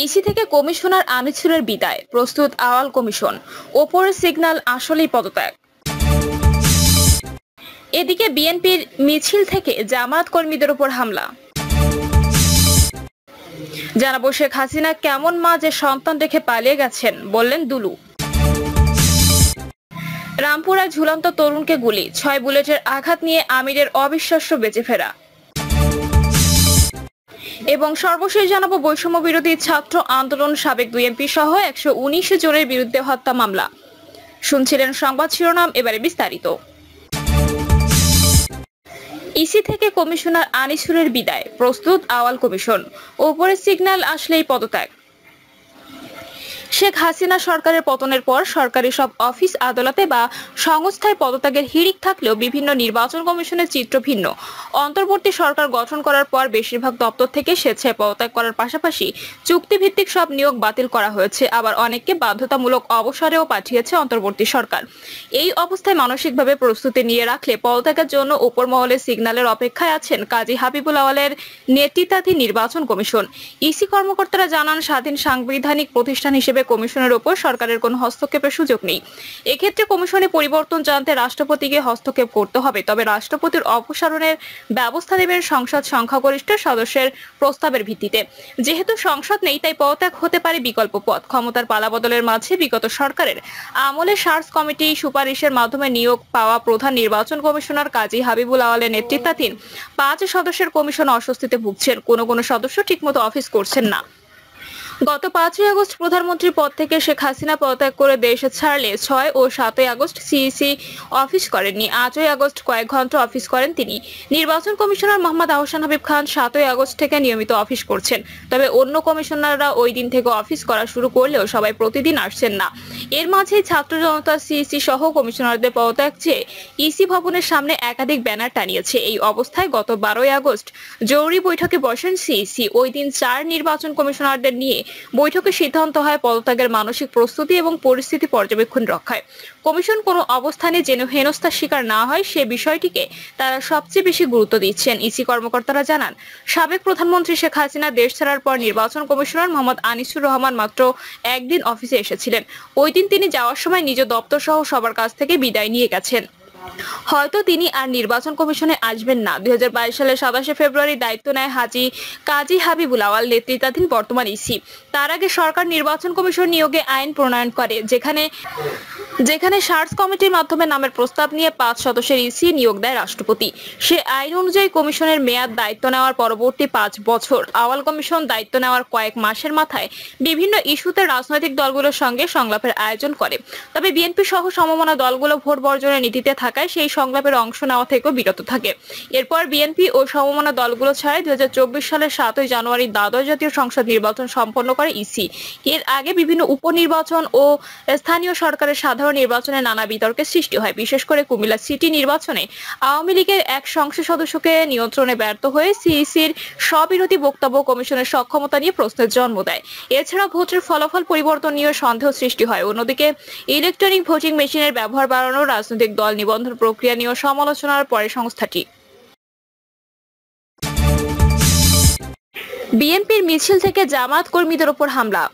EC থেকে commissioner আনিসুরের বিদায়, প্রস্তুত আওয়াল কমিশন, ওপরের সিগন্যাল আসলেই পদত্যাগ। এদিকে বিএনপির মিছিল থেকে জামায়াত কর্মীদের উপর হামলা। জানাবো শেখ হাসিনা কেমন মা যে সন্তান রেখে পালিয়ে গেছেন, বললেন দুলু। রামপুরায় ঝুলন্ত তরুণকে গুলি, 6 বুলেটের আঘাত নিয়ে আমিরের অবিশ্বাস্য বেঁচে ফেরা। এবং সর্বশেষ জানাবো বৈষম্য বিরোধী ছাত্র আন্দোলন সাবেক 2 এমপি সহ 119 জনের বিরুদ্ধে হত্যা মামলা। শুনছিলেন সংবাদ শিরোনাম, এবারে বিস্তারিত। ইসি থেকে কমিশনার আনিসুরের বিদায়, প্রস্তুত আওয়াল কমিশন, ওপরের সিগন্যাল আসলেই পদত্যাগ। শেখ হাসিনা সরকারের পতনের পর সরকারি সব অফিস আদালতে বা সংস্থায় পদত্যাগের হিড়িক থাকলেও বিভিন্ন নির্বাচন কমিশনের চিত্র ভিন্ন। অন্তর্বর্তী সরকার গঠন করার পর বেশিরভাগ দপ্তর থেকে স্বেচ্ছায় পদত্যাগ করার পাশাপাশি চুক্তিভিত্তিক সব নিয়োগ বাতিল করা হয়েছে, আবার অনেককে বাধ্যতামূলক অবসরেও পাঠিয়েছে অন্তর্বর্তী সরকার। এই অবস্থায় মানসিকভাবে প্রস্তুতি নিয়ে রাখলে পদত্যাগের জন্য উপর মহলের সিগন্যালের অপেক্ষায় আছেন কাজী হাবিবুল আওয়ালের নেতৃত্বাধীন নির্বাচন কমিশন। ইসি কর্মকর্তারা জানান, স্বাধীন সাংবিধানিক প্রতিষ্ঠান হিসেবে কমিশনের উপর সরকারের কোনো হস্তক্ষেপের সুযোগ নেই। এক্ষেত্রে কমিশনে পরিবর্তন জানতে রাষ্ট্রপতিকে হস্তক্ষেপ করতে হবে, তবে রাষ্ট্রপতির অপসারণের ব্যবস্থা নেবেন সংসদ সংখ্যাগরিষ্ঠ সদস্যের প্রস্তাবের ভিত্তিতে। যেহেতু সংসদ নেই, তাই পদত্যাগ হতে পারে বিকল্প পথ। ক্ষমতার পালাবদলের মাঝে বিগত সরকারের আমলে সার্চ কমিটি সুপারিশের মাধ্যমে নিয়োগ পাওয়া প্রধান নির্বাচন কমিশনার কাজী হাবিবুল আওয়ালের নেতৃত্বাধীন 5 সদস্যের কমিশন অস্বস্তিতে ভুগছেন। কোনো সদস্য ঠিকমতো অফিস করছেন না। গত 5 আগস্ট প্রধানমন্ত্রীর পদ থেকে শেখ হাসিনা পদত্যাগ করে দেশ ছাড়লে 6 ও 7 আগস্ট সিইসি অফিস করেননি। 8 আগস্ট কয়েক ঘন্টা অফিস করেন তিনি। নির্বাচন কমিশনার মোহাম্মদ আহসান হাবিব খান 7 আগস্ট থেকে নিয়মিত অফিস করছেন, তবে অন্য কমিশনাররা ওই দিন থেকে অফিস করা শুরু করলেও সবাই প্রতিদিন আসছেন না। এর মাঝেই ছাত্র জনতা সিইসি সহ কমিশনারদের পদত্যাগ চেয়ে ইসি ভবনের সামনে একাধিক ব্যানার টানিয়েছে। এই অবস্থায় গত 12 আগস্ট জরুরি বৈঠকে বসেন সিইসি। ওই দিন 4 নির্বাচন কমিশনারদের নিয়ে বৈঠকে সিদ্ধান্ত হয় পদত্যাগের মানসিক প্রস্তুতি এবং পরিস্থিতি পর্যবেক্ষণ রক্ষায়। কমিশন কোনো অবস্থানে যেন হেনস্থার শিকার না হয় সে বিষয়টিকে তারা সবচেয়ে বেশি গুরুত্ব দিচ্ছেন। ইসি কর্মকর্তারা জানান, সাবেক প্রধানমন্ত্রী শেখ হাসিনা দেশ ছাড়ার পর নির্বাচন কমিশনার মোহাম্মদ আনিসুর রহমান মাত্র একদিন অফিসে এসেছিলেন। ওই দিন তিনি যাওয়ার সময় নিজ দপ্তর সহ সবার কাছ থেকে বিদায় নিয়ে গেছেন। হয়তো তিনি আর নির্বাচন কমিশনে আসবেন না। 2022 সালের 27 ফেব্রুয়ারি দায়িত্ব নেয় কাজী হাবিবুল আওয়াল নেতৃত্বাধীন বর্তমান ইসি। তার আগে সরকার নির্বাচন কমিশন নিয়োগে আইন প্রণয়ন করে, যেখানে সার্চ কমিটির মাধ্যমে নামের প্রস্তাব নিয়ে 5 সদস্যের ইসি নিয়োগ দেয় রাষ্ট্রপতি। সে আইন অনুযায়ী কমিশনের মেয়াদ দায়িত্ব নেওয়ার পরবর্তী 5 বছর। আওয়াল কমিশন দায়িত্ব নেওয়ার কয়েক মাসের মাথায় বিভিন্ন ইস্যুতে রাজনৈতিক দলগুলোর সঙ্গে সংলাপের আয়োজন করে, তবে বিএনপি সহ সমমনা দলগুলো ভোট বর্জনের নীতিতে থাকায় সেই সংলাপের অংশ নেওয়া থেকেও বিরত থাকে। এরপর বিএনপি ও সমমনা দলগুলো ছাড়াই 2024 সালের 7 জানুয়ারি দ্বাদশ জাতীয় সংসদ নির্বাচন সম্পন্ন করে ইসি। এর আগে বিভিন্ন উপনির্বাচন ও স্থানীয় সরকারের সাধারণ নির্বাচনে নানা বিতর্কের সৃষ্টি হয়। বিশেষ করে কুমিল্লা সিটি নির্বাচনে আওয়ামী লীগের এক সংসদ সদস্যকে নিয়ন্ত্রণে ব্যর্থ হয়ে সিইসির স্ববিরোধী বক্তব্য কমিশনের সক্ষমতা নিয়ে প্রশ্নের জন্ম দেয়। এছাড়া ভোটের ফলাফল পরিবর্তন নিয়ে সন্দেহ সৃষ্টি হয়। অন্যদিকে ইলেকট্রনিক ভোটিং মেশিনের ব্যবহার বাড়ানো, রাজনৈতিক দল নিবন্ধন প্রক্রিয়া নিয়ে সমালোচনার পরে সংস্থাটি বিএনপির মিছিল থেকে জামায়াত কর্মীদের উপর হামলা।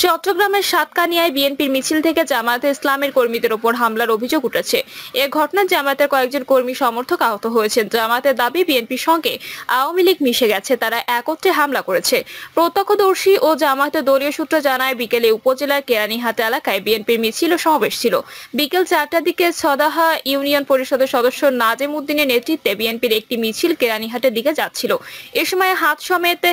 চট্টগ্রামের সাতকানিয়ায় বিএনপির মিছিল থেকে জামায়াতে ইসলামের কর্মীদের উপর হামলার অভিযোগ উঠেছে। এ ঘটনায় জামায়াতের কয়েকজন কর্মী সমর্থক আহত হয়েছেন। জামায়াতের দাবি, বিএনপির সঙ্গে আওয়ামী লীগ মিশে গেছে, তারা একত্রে হামলা করেছে। প্রত্যক্ষদর্শী ও জামায়াতের দলীয় সূত্র জানায়, বিকেলে উপজেলার কেরানীহাট এলাকায় বিএনপির মিছিল ও সমাবেশ ছিল। বিকেল 4টার দিকে ছদাহা ইউনিয়ন পরিষদের সদস্য নাজেম উদ্দিনের নেতৃত্বে বিএনপির একটি মিছিল কেরানীহাটের দিকে যাচ্ছিল। এ সময় হাত সমেত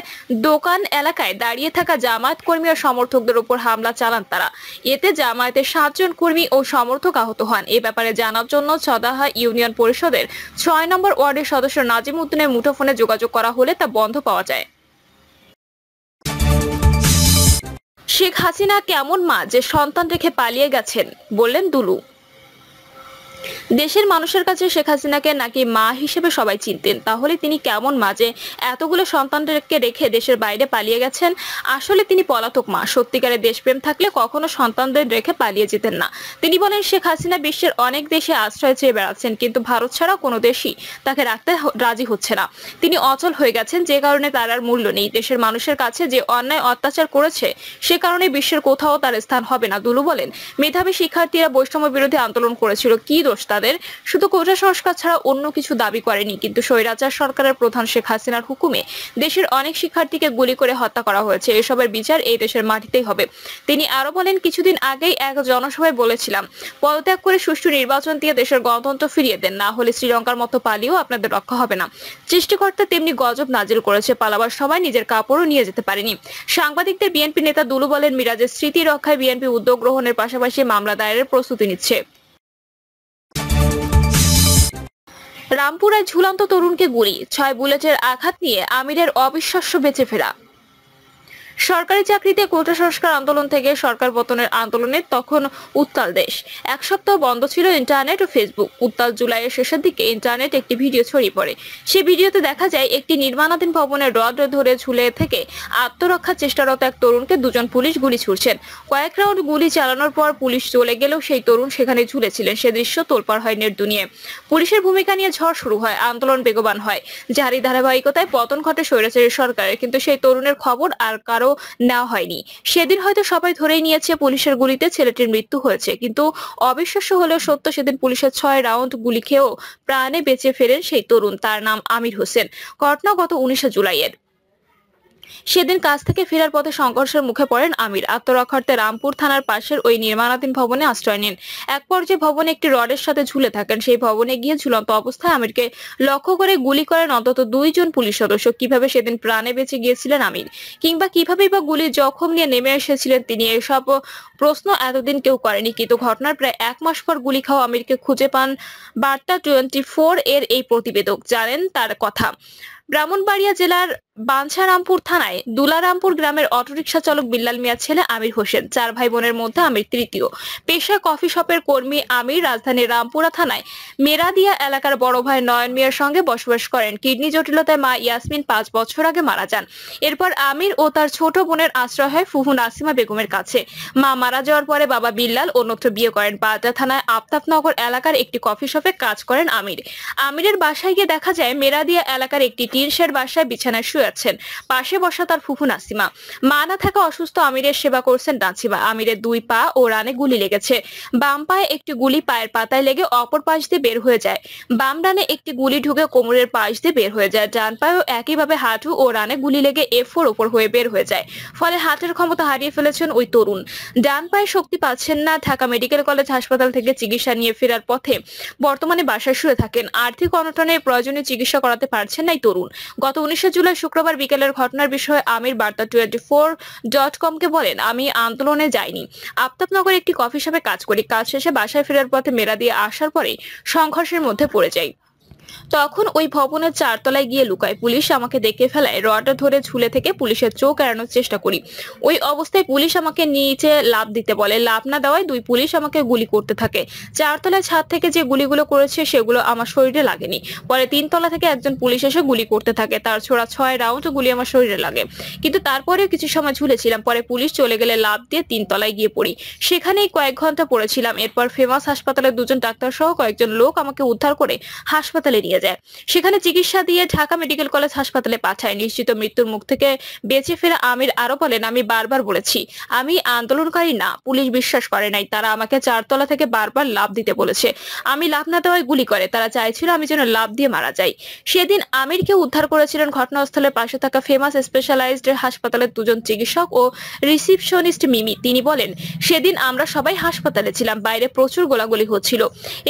দোকান এলাকায় দাঁড়িয়ে থাকা জামায়াত কর্মী ও সমর্থক উপর হামলা চালান তারা। এতে জামায়াতের 7 জন কর্মী ও সমর্থক আহত হন। এ ব্যাপারে জানার জন্য ছদাহা ইউনিয়ন পরিষদের 6 নম্বর ওয়ার্ডের সদস্য নাজিম উদ্দিনের মুঠোফোনে যোগাযোগ করা হলে তা বন্ধ পাওয়া যায়। শেখ হাসিনা কেমন মা যে সন্তান রেখে পালিয়ে গেছেন, বললেন দুলু। দেশের মানুষের কাছে শেখ হাসিনাকে নাকি মা হিসেবে সবাই চিনতেন, তাহলে তিনি কেমন মা যে এতগুলো সন্তানদেরকে রেখে দেশের বাইরে পালিয়ে গেছেন? আসলে তিনি পলাতক মা। সত্যিকারের দেশপ্রেম থাকলে কখনো সন্তানদের রেখে পালিয়ে যেতেন না। তিনি বলেন, শেখ হাসিনা বিশ্বের অনেক দেশে আশ্রয় চেয়ে বেড়াচ্ছেন, কিন্তু ভারত ছাড়া কোনো দেশই তাকে রাখতে রাজি হচ্ছে না। তিনি অচল হয়ে গেছেন, যে কারণে তার আর মূল্য নেই। দেশের মানুষের কাছে যে অন্যায় অত্যাচার করেছে, সে কারণে বিশ্বের কোথাও তার স্থান হবে না। দুলু বলেন, মেধাবী শিক্ষার্থীরা বৈষম্য বিরোধী আন্দোলন করেছিল, কি দোষ তাদের? শুধু কোটা সংস্কার ছাড়া অন্য কিছু দাবি করেনি। কিন্তু স্বৈরাচার সরকারের প্রধান শেখ হাসিনার হুকুমে দেশের অনেক শিক্ষার্থীকে গুলি করে হত্যা করা হয়েছে। এসবের বিচার এই দেশের মাটিতেই হবে। তিনি আরো বলেন, কিছুদিন আগেই এক জনসভায় বলেছিলাম, পদত্যাগ করে সুষ্ঠু নির্বাচন দিয়ে দেশের গণতন্ত্র ফিরিয়ে দেন, না হলে শ্রীলঙ্কার মতো পালিয়েও আপনাদের রক্ষা হবে না। সৃষ্টিকর্তা তেমনি গজব নাজিল করেছে, পালাবার সময় নিজের কাপড়ও নিয়ে যেতে পারেনি। সাংবাদিকদের বিএনপি নেতা দুলু বলেন, মিরাজের স্মৃতি রক্ষায় বিএনপি উদ্যোগ গ্রহণের পাশাপাশি মামলা দায়েরের প্রস্তুতি নিচ্ছে। রামপুরায় ঝুলন্ত তরুণকে গুলি, 6 বুলেটের আঘাত নিয়ে আমিরের অবিশ্বাস্য বেঁচে ফেরা। সরকারি চাকরিতে কোটা সংস্কার আন্দোলন থেকে সরকার পতনের আন্দোলনে তখন উত্তাল দেশ। এক সপ্তাহ বন্ধ ছিল ইন্টারনেট ও ফেসবুক। উত্তাল জুলাইয়ের শেষের দিকে ইন্টারনেট একটি ভিডিও ছড়িয়ে পড়ে। সেই ভিডিওতে দেখা যায় একটি নির্মাণাধীন ভবনের রড ধরে ঝুলে থেকে আত্মরক্ষার চেষ্টারত এক তরুণকে দুজন পুলিশ গুলি ছুড়ছেন। কয়েক রাউন্ড গুলি চালানোর পর পুলিশ চলে গেলেও সেই তরুণ সেখানে ঝুলেছিলেন। সে দৃশ্য তোলপাড় হয় নেট দুনিয়ায়। পুলিশের ভূমিকা নিয়ে ঝড় শুরু হয়, আন্দোলন বেগবান হয়, যারই ধারাবাহিকতায় পতন ঘটে স্বৈরাচারী সরকারের। কিন্তু সেই তরুণের খবর আর কারো নেওয়া হয়নি। সেদিন হয়তো সবাই ধরেই নিয়েছে পুলিশের গুলিতে ছেলেটির মৃত্যু হয়েছে, কিন্তু অবিশ্বাস্য হলেও সত্য, সেদিন পুলিশের 6 রাউন্ড গুলি খেয়েও প্রাণে বেঁচে ফেরেন সেই তরুণ। তার নাম আমির হোসেন। ঘটনা গত 19 জুলাইয়ের। সেদিন কাজ থেকে ফেরার পথে সংঘর্ষের মুখে পড়েন আমির। আত্মরক্ষার্থে রামপুর থানার পাশের ওই নির্মাণাধীন ভবনে আশ্রয় নেন। এক পর্যায়ে ভবনে একটি রডের সাথে ঝুলে থাকেন। সেই ভবনে গিয়ে ঝুলন্ত অবস্থায় আমিরকে লক্ষ্য করে গুলি করেন অন্তত 2 জন পুলিশ সদস্য। কিভাবে সেদিন প্রাণে বেঁচে গিয়েছিলেন আমির, কিংবা কিভাবেই বা গুলির জখম নিয়ে নেমে এসেছিলেন তিনি, এসব প্রশ্ন এতদিন কেউ করেনি। কিন্তু ঘটনার প্রায় 1 মাস পর গুলি খাওয়া আমিরকে খুঁজে পান বার্তা 24 এর এই প্রতিবেদক। জানেন তার কথা। ব্রাহ্মণবাড়িয়া জেলার বাঞ্ছারামপুর থানায় দুলারামপুর গ্রামের অটোরিকশা চালক বিল্লাল মিয়ার ছেলে আমির হোসেন। 4 ভাই বোনের মধ্যে আমির তৃতীয়। পেশায় কফি শপের কর্মী আমির রাজধানীর রামপুরা থানায় মেরাদিয়া এলাকার বড় ভাই নয়ন মিয়ার সঙ্গে বসবাস করেন। কিডনি জটিলতায় মা ইয়াসমিন 5 বছর আগে মারা যান। এরপর আমির ও তার ছোট বোনের আশ্রয় হয় ফুফু নাসিমা বেগমের কাছে। মা মারা যাওয়ার পরে বাবা বিল্লাল অন্যত্র বিয়ে করেন। বাজার থানায় আফতাবনগর এলাকার একটি কফি শপে কাজ করেন আমির। আমিরের বাসায় গিয়ে দেখা যায় মেরাদিয়া এলাকার একটি টিন শেড বাসায় বিছানায় শুয়ে আছেন, পাশে বসা তার ফুফু নাসিমা। মা না থাকা অসুস্থ আমিরের সেবা করছেন নাসিমা। আমিরের 2 পা ও রানে গুলি লেগেছে। বাম পায়ে একটি গুলি পায়ের পাতায় লেগে অপর পাশ দিয়ে বের হয়ে যায়। বাম ডানে একটি গুলি ঢুকে কোমরের পাশ দিয়ে বের হয়ে যায়। ডান পায়েও একইভাবে হাঁটু ও রানে গুলি লেগে F4 উপর হয়ে বের হয়ে যায়। ফলে হাতের ক্ষমতা হারিয়ে ফেলেছেন ওই তরুণ। ডান পায়ে শক্তি পাচ্ছেন না। ঢাকা মেডিকেল কলেজ হাসপাতাল থেকে চিকিৎসা নিয়ে ফেরার পথে বর্তমানে বাসায় শুয়ে থাকেন। আর্থিক অনটনে প্রয়োজনীয় চিকিৎসা করাতে পারছেন না এই তরুণ। গত 19 জুলাই শুক্রবার বিকেলের ঘটনার বিষয়ে আমির বার্তা 24.com কে বলেন, আমি আন্দোলনে যাইনি, আফতাবনগরে একটি কফি শপে কাজ করি। কাজ শেষে বাসায় ফেরার পথে মেরাদিয়া আসার পরে সংঘর্ষের মধ্যে পড়ে যাই। তখন ওই ভবনের 4 তলায় গিয়ে লুকায়। পুলিশ আমাকে দেখে ফেলায়। রড ধরে ঝুলে থেকে পুলিশের চোখ এড়ানোর চেষ্টা করি। ওই অবস্থায় পুলিশ আমাকে নিচে লাফ দিতে বলে। লাফ না দেওয়ায় 2 পুলিশ আমাকে গুলি করতে থাকে। 4 তলায় ছাদ থেকে যে গুলিগুলো করেছে সেগুলো আমার শরীরে লাগেনি। পরে 3 তলা থেকে একজন পুলিশ এসে গুলি করতে থাকে। তার ছোড়া 6 রাউন্ড গুলি আমার শরীরে লাগে, কিন্তু তারপরেও কিছু সময় ঝুলেছিলাম। পরে পুলিশ চলে গেলে লাফ দিয়ে 3 তলায় গিয়ে পড়ি। সেখানেই কয়েক ঘন্টা পড়েছিলাম। এরপর ফেমাস হাসপাতালের 2 জন ডাক্তার সহ কয়েকজন লোক আমাকে উদ্ধার করে হাসপাতালে নিয়ে যায়। সেখানে চিকিৎসা দিয়ে ঢাকা মেডিকেল কলেজ হাসপাতালে পাঠায়। নিশ্চিত মৃত্যুর মুখ থেকে বেঁচে ফেরা আমির আরো বলেন, আমি বারবার বলেছি আমি আন্দোলনকারী না। পুলিশ বিশ্বাস করে নাই। তারা আমাকে 4 তলা থেকে বারবার লাফ দিতে বলেছে। আমি লাফ না দেওয়ায় গুলি করে। তারা চাইছিল আমি যেন লাফ দিয়ে মারা যাই। সেদিন আমিরকে উদ্ধার করেছিলেন ঘটনাস্থলের পাশে থাকা ফেমাস স্পেশালাইজড হাসপাতালের 2 জন চিকিৎসক ও রিসিপশনিস্ট মিমি। তিনি বলেন, সেদিন আমরা সবাই হাসপাতালে ছিলাম। বাইরে প্রচুর গোলাগুলি হচ্ছিল।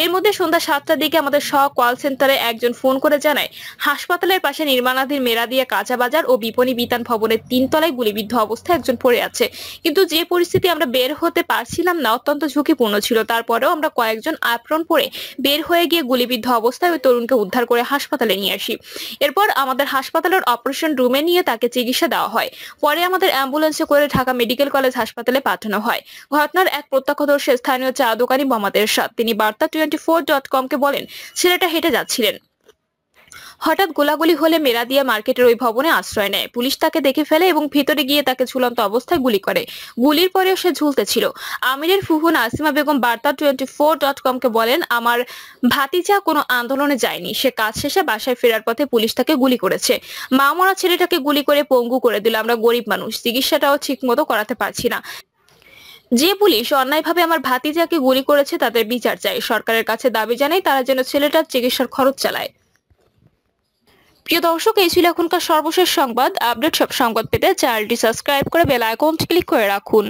এর মধ্যে সন্ধ্যা 7টার দিকে আমাদের কল সেন্টারে একজন ফোন করে জানায় হাসপাতালের পাশে নির্মাণাধীন মেরাদিয়া কাঁচা বাজার ও বিপণী বিতান ভবনের 3 তলায় গুলিবিদ্ধ অবস্থায় একজন পড়ে আছে। কিন্তু যে পরিস্থিতি আমরা বের হতে পারছিলাম না অত্যন্ত ঝুঁকিপূর্ণ ছিল। তারপরেও আমরা কয়েকজন অ্যাপ্রন পরে বের হয়ে গিয়ে গুলিবিদ্ধ অবস্থায় ওই তরুণকে উদ্ধার করে হাসপাতালে নিয়ে আসি। এরপর আমাদের হাসপাতালের অপারেশন রুমে নিয়ে তাকে চিকিৎসা দেওয়া হয়। পরে আমাদের অ্যাম্বুলেন্সে করে ঢাকা মেডিকেল কলেজ হাসপাতালে পাঠানো হয়। ঘটনার এক প্রত্যক্ষদর্শী স্থানীয় চা দোকানি মোহাম্মদ এরশাদ তিনি বার্তা24.com-কে বলেন, ছেলেটা হেঁটে যাচ্ছিলেন, হঠাৎ গোলাগুলি হলে মেরাদিয়া মার্কেটের ওই ভবনে আশ্রয় নেয়। পুলিশ তাকে দেখে ফেলে এবং ভিতরে গিয়ে তাকে ঝুলন্ত অবস্থায় গুলি করে। গুলির পরেও সে ঝুলতে ছিল। আমিরের ফুফু নাসিমা বেগম বার্তা24.com-কে বলেন, আমার ভাতিজা কোনো আন্দোলনে যায়নি, সে কাজ শেষে বাসায় ফেরার পথে পুলিশ তাকে গুলি করেছে। মা মরা ছেলেটাকে গুলি করে পঙ্গু করে দিল। আমরা গরিব মানুষ, চিকিৎসাটাও ঠিক মতো করাতে পারছি না। যে পুলিশ অন্যায়ভাবে আমার ভাতিজাকে গুলি করেছে তাদের বিচার চাই। সরকারের কাছে দাবি জানাই তারা যেন ছেলেটার চিকিৎসার খরচ চালায়। প্রিয় দর্শক, এই ছিল এখনকার সর্বশেষ সংবাদ। আপডেট সব সংবাদ পেতে চ্যানেলটি সাবস্ক্রাইব করে বেল আইকনটি ক্লিক করে রাখুন।